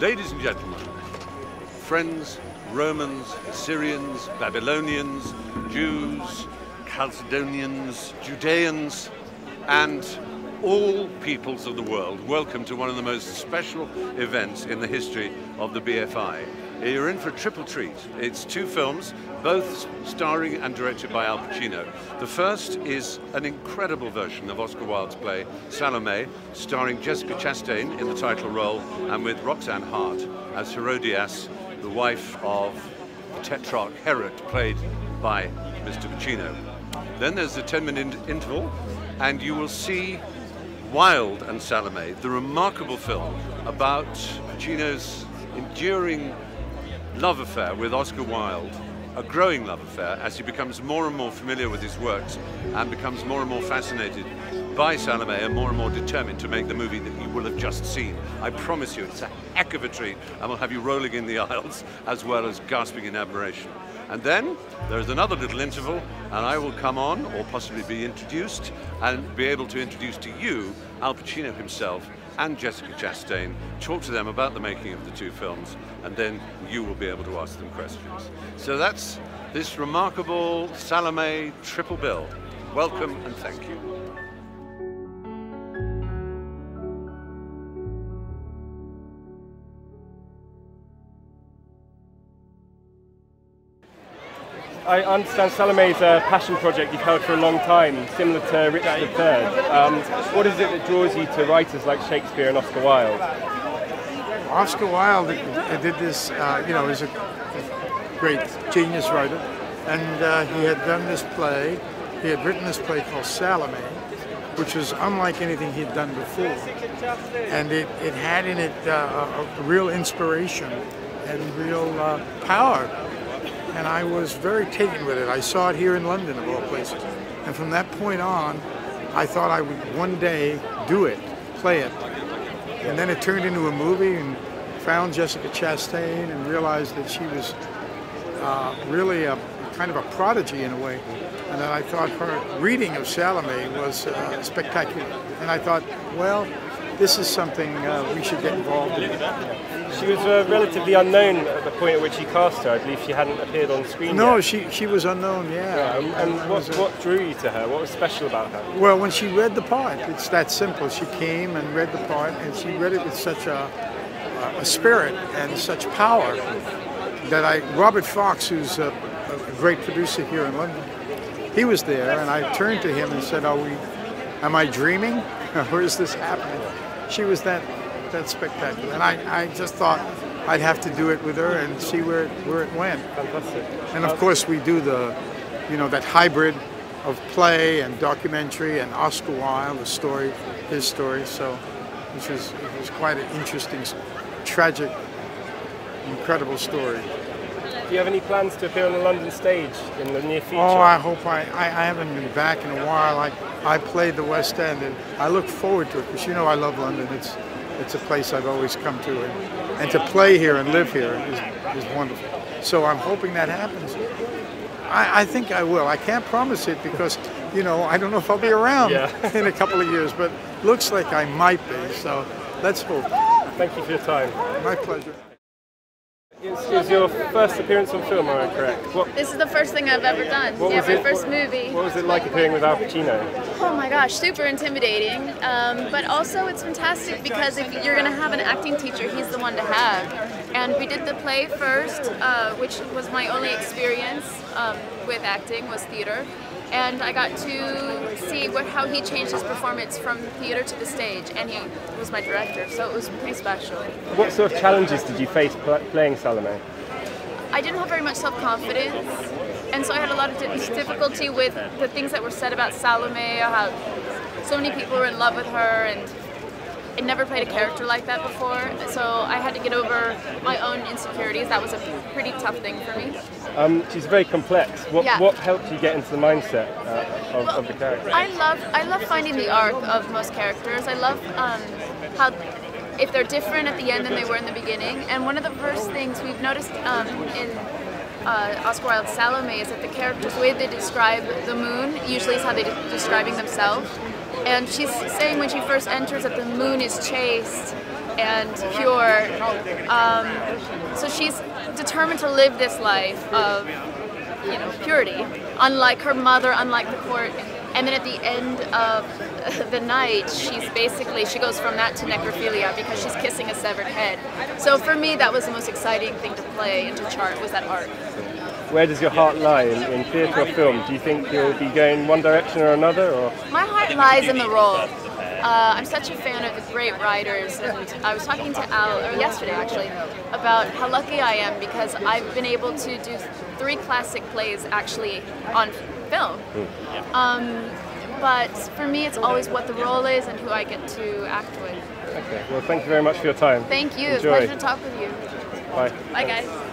Ladies and gentlemen, friends, Romans, Syrians, Babylonians, Jews, Chalcedonians, Judeans, and all peoples of the world, welcome to one of the most special events in the history of the BFI. You're in for a triple treat. It's two films, both starring and directed by Al Pacino. The first is an incredible version of Oscar Wilde's play, Salomé, starring Jessica Chastain in the title role and with Roxanne Hart as Herodias, the wife of the Tetrarch Herod, played by Mr. Pacino. Then there's a 10-minute interval, and you will see Wilde and Salomé, the remarkable film about Pacino's enduring love affair with Oscar Wilde, a growing love affair as he becomes more and more familiar with his works and becomes more and more fascinated by Salomé and more determined to make the movie that you will have just seen. I promise you, it's a heck of a treat, and will have you rolling in the aisles as well as gasping in admiration. And then there's another little interval, and I will come on, or possibly be introduced, and be able to introduce to you Al Pacino himself and Jessica Chastain, talk to them about the making of the two films, and then you will be able to ask them questions. So that's this remarkable Salomé triple bill. Welcome and thank you. I understand Salomé is a passion project you've held for a long time, similar to Richard III. What is it that draws you to writers like Shakespeare and Oscar Wilde? Oscar Wilde did this, he's a great genius writer, and he had done this play. He had written this play called Salomé, which was unlike anything he'd done before. And it had in it a real inspiration and real power. And I was very taken with it. I saw it here in London, of all places. And from that point on, I thought I would one day do it, play it. And then it turned into a movie, and found Jessica Chastain and realized that she was really a kind of a prodigy in a way. And then I thought her reading of Salomé was spectacular. And I thought, well, this is something we should get involved in. She was relatively unknown at the point at which you cast her. I believe she hadn't appeared on screen No, yet. she was unknown, yeah. And what drew you to her? What was special about her? Well, when she read the part, it's that simple. She came and read the part, and she read it with such a spirit and such power that Robert Fox, who's a great producer here in London, he was there, and I turned to him and said, am I dreaming? Or is this happening? She was that spectacular, and I just thought I'd have to do it with her and see where it went. Fantastic. And of course we do that hybrid of play and documentary and Oscar Wilde, his story. So it was quite an interesting, tragic, incredible story. Do you have any plans to appear on the London stage in the near future? Oh, I hope I haven't been back in a while. I played the West End, and I look forward to it because I love London. It's a place I've always come to, and to play here and live here is wonderful. So I'm hoping that happens. I think I will. I can't promise it because, I don't know if I'll be around in a couple of years, but looks like I might be, so let's hope. Thank you for your time. My pleasure. Is your first appearance on film, am I correct? This is the first thing I've ever done. My first movie. What was it like appearing with Al Pacino? Oh my gosh, super intimidating. But also it's fantastic because if you're going to have an acting teacher, he's the one to have. And we did the play first, which was my only experience with acting, was theater. And I got to see how he changed his performance from theater to the stage, and he was my director, so it was pretty special. What sort of challenges did you face playing Salomé? I didn't have very much self-confidence, and so I had a lot of difficulty with the things that were said about Salomé, how so many people were in love with her, and I never played a character like that before, so I had to get over my own insecurities. That was a pretty tough thing for me. She's very complex. What helped you get into the mindset of the character? I love finding the arc of most characters. I love how if they're different at the end than they were in the beginning. And one of the first things we've noticed in Oscar Wilde Salomé is that the characters, the way they describe the moon usually is how they're describing themselves. And she's saying when she first enters that the moon is chaste and pure. So she's determined to live this life of, you know, purity, unlike her mother, unlike the court. And then at the end of the night, she goes from that to necrophilia because she's kissing a severed head. So for me, that was the most exciting thing to play and to chart, was that arc. Where does your heart lie, in theatre or film? Do you think you'll be going one direction or another? Or? My heart lies in the role. I'm such a fan of the great writers, and I was talking to Al yesterday actually about how lucky I am because I've been able to do 3 classic plays actually on film. But for me, it's always what the role is and who I get to act with. Okay, well, thank you very much for your time. Thank you. Enjoy. Pleasure to talk with you. Bye. Bye, guys.